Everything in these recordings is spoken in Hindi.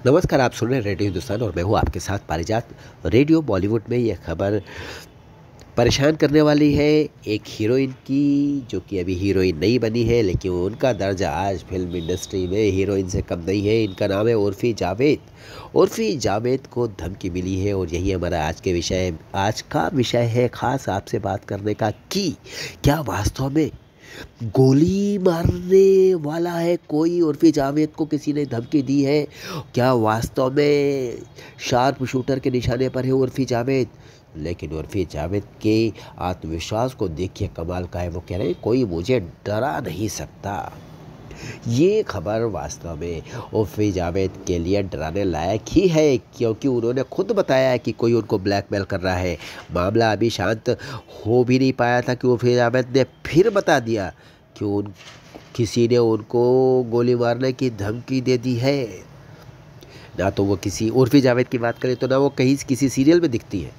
नमस्कार, आप सुन रहे हैं रेडियो हिंदुस्तान और मैं हूँ आपके साथ पारिजात। रेडियो बॉलीवुड में ये खबर परेशान करने वाली है एक हीरोइन की, जो कि अभी हीरोइन नहीं बनी है, लेकिन उनका दर्जा आज फिल्म इंडस्ट्री में हीरोइन से कम नहीं है। इनका नाम है उर्फ़ी जावेद। उर्फ़ी जावेद को धमकी मिली है और यही हमारा आज का विषय है ख़ास आपसे बात करने का कि क्या वास्तव में गोली मारने वाला है कोई, उर्फ़ी जावेद को किसी ने धमकी दी है? क्या वास्तव में शार्प शूटर के निशाने पर है उर्फ़ी जावेद? लेकिन उर्फ़ी जावेद के आत्मविश्वास को देखिए, कमाल का है। वो कह रहे हैं कोई मुझे डरा नहीं सकता। ये खबर वास्तव में उर्फ़ी जावेद के लिए डराने लायक ही है, क्योंकि उन्होंने खुद बताया है कि कोई उनको ब्लैकमेल कर रहा है। मामला अभी शांत हो भी नहीं पाया था कि उर्फ़ी जावेद ने फिर बता दिया कि किसी ने उनको गोली मारने की धमकी दे दी है। ना तो वो किसी उर्फ़ी जावेद की बात करें तो ना वो कहीं किसी सीरियल में दिखती है,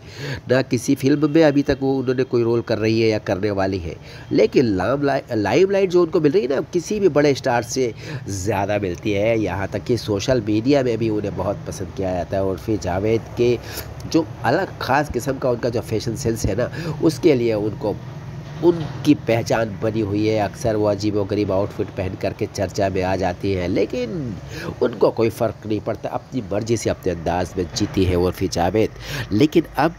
ना किसी फ़िल्म में अभी तक वो उन्होंने कोई रोल कर रही है या करने वाली है। लेकिन लाइमलाइट जो उनको मिल रही है ना, किसी भी बड़े स्टार से ज़्यादा मिलती है। यहाँ तक कि सोशल मीडिया में भी उन्हें बहुत पसंद किया जाता है। उर्फ़ी जावेद के जो अलग ख़ास किस्म का उनका जो फ़ैशन सेंस है ना, उसके लिए उनकी पहचान बनी हुई है। अक्सर वो अजीबोगरीब आउटफिट पहन करके चर्चा में आ जाती हैं, लेकिन उनको कोई फ़र्क नहीं पड़ता। अपनी मर्ज़ी से अपने अंदाज़ में जीती है उर्फ़ी जावेद। लेकिन अब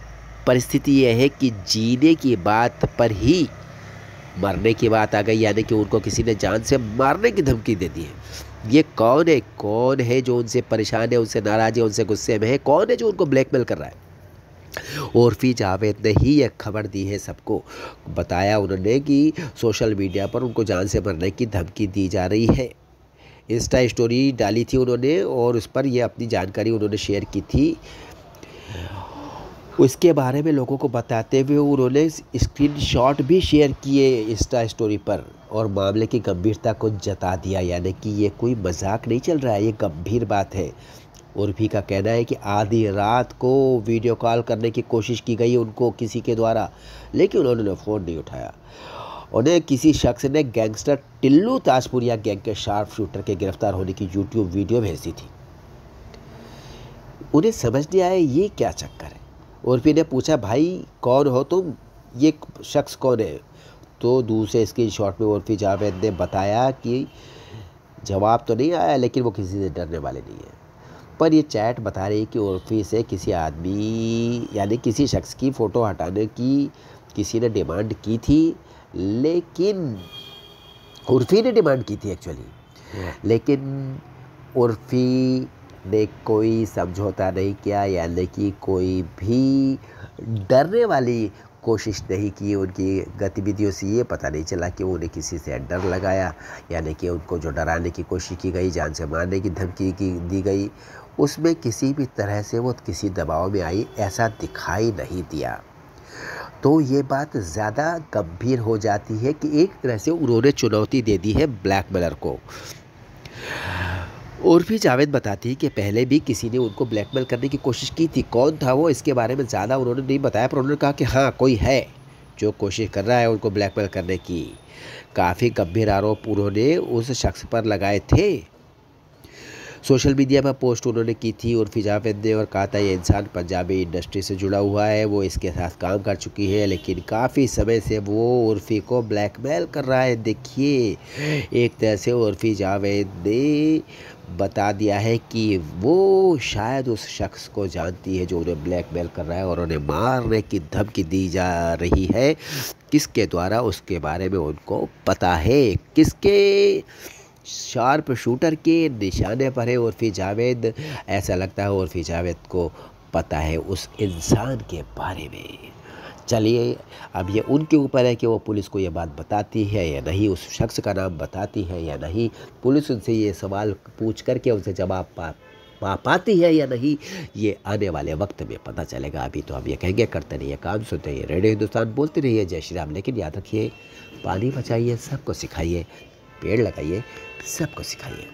परिस्थिति ये है कि जीने की बात पर ही मरने की बात आ गई, यानी कि उनको किसी ने जान से मारने की धमकी दे दी है। ये कौन है जो उनसे परेशान है, उनसे नाराज़ है, उनसे गुस्से में है? कौन है जो उनको ब्लैकमेल कर रहा है? उर्फ़ी जावेद ने ही यह खबर दी है सबको। बताया उन्होंने कि सोशल मीडिया पर उनको जान से मारने की धमकी दी जा रही है। इंस्टा स्टोरी डाली थी उन्होंने और उस पर ये अपनी जानकारी उन्होंने शेयर की थी। उसके बारे में लोगों को बताते हुए उन्होंने स्क्रीनशॉट भी शेयर किए इंस्टा स्टोरी पर और मामले की गंभीरता को जता दिया, यानी कि ये कोई मजाक नहीं चल रहा है, ये गंभीर बात है। उर्फ़ी का कहना है कि आधी रात को वीडियो कॉल करने की कोशिश की गई उनको किसी के द्वारा, लेकिन उन्होंने फ़ोन नहीं उठाया। उन्हें किसी शख्स ने गैंगस्टर टिल्लू ताजपुरिया गैंग के शार्प शूटर के गिरफ्तार होने की यूट्यूब वीडियो भेजी थी। उन्हें समझ नहीं आया ये क्या चक्कर है। उर्फ़ी ने पूछा, भाई कौन हो तुम, ये शख्स कौन है? तो दूसरे स्क्रीनशॉट में उर्फ़ी जावेद ने बताया कि जवाब तो नहीं आया, लेकिन वो किसी से डरने वाले नहीं है। पर ये चैट बता रही है कि उर्फ़ी से किसी आदमी यानी किसी शख्स की फ़ोटो हटाने की किसी ने डिमांड की थी, लेकिन उर्फ़ी ने डिमांड की थी एक्चुअली। लेकिन उर्फ़ी ने कोई समझौता नहीं किया, यानी कि कोई भी डरने वाली कोशिश नहीं की। उनकी गतिविधियों से ये पता नहीं चला कि उन्हें किसी से डर लगाया, यानी कि उनको जो डराने की कोशिश की गई, जान से मारने की धमकी दी गई, उसमें किसी भी तरह से वो किसी दबाव में आई, ऐसा दिखाई नहीं दिया। तो ये बात ज़्यादा गंभीर हो जाती है कि एक तरह से उन्होंने चुनौती दे दी है ब्लैकमेलर को। उर्फ़ी जावेद बताती है कि पहले भी किसी ने उनको ब्लैकमेल करने की कोशिश की थी। कौन था वो, इसके बारे में ज़्यादा उन्होंने नहीं बताया, पर उन्होंने कहा कि हाँ, कोई है जो कोशिश कर रहा है उनको ब्लैकमेल करने की। काफ़ी गंभीर आरोप उन्होंने उस शख्स पर लगाए थे। सोशल मीडिया पर पोस्ट उन्होंने की थी उर्फ़ी जावेद ने और कहा था ये इंसान पंजाबी इंडस्ट्री से जुड़ा हुआ है, वो इसके साथ काम कर चुकी है, लेकिन काफ़ी समय से वो उर्फ़ी को ब्लैकमेल कर रहा है। देखिए, एक तरह से उर्फ़ी जावेद ने बता दिया है कि वो शायद उस शख्स को जानती है जो उन्हें ब्लैकमेल कर रहा है और उन्हें मारने की धमकी दी जा रही है। किसके द्वारा, उसके बारे में उनको पता है। किसके शार्प शूटर के निशाने पर है उर्फ़ी जावेद? ऐसा लगता है उर्फ़ी जावेद को पता है उस इंसान के बारे में। चलिए, अब ये उनके ऊपर है कि वो पुलिस को ये बात बताती है या नहीं, उस शख्स का नाम बताती है या नहीं, पुलिस उनसे ये सवाल पूछ करके उनसे जवाब पाती है या नहीं, ये आने वाले वक्त में पता चलेगा। अभी तो हम ये कहेंगे करते रहिए काम, सुनते रहिए रेडियो हिंदुस्तान, बोलते रहिए जय श्री राम। लेकिन याद रखिए, पानी बचाइए, सबको सिखाइए, पेड़ लगाइए, सबको सिखाइए।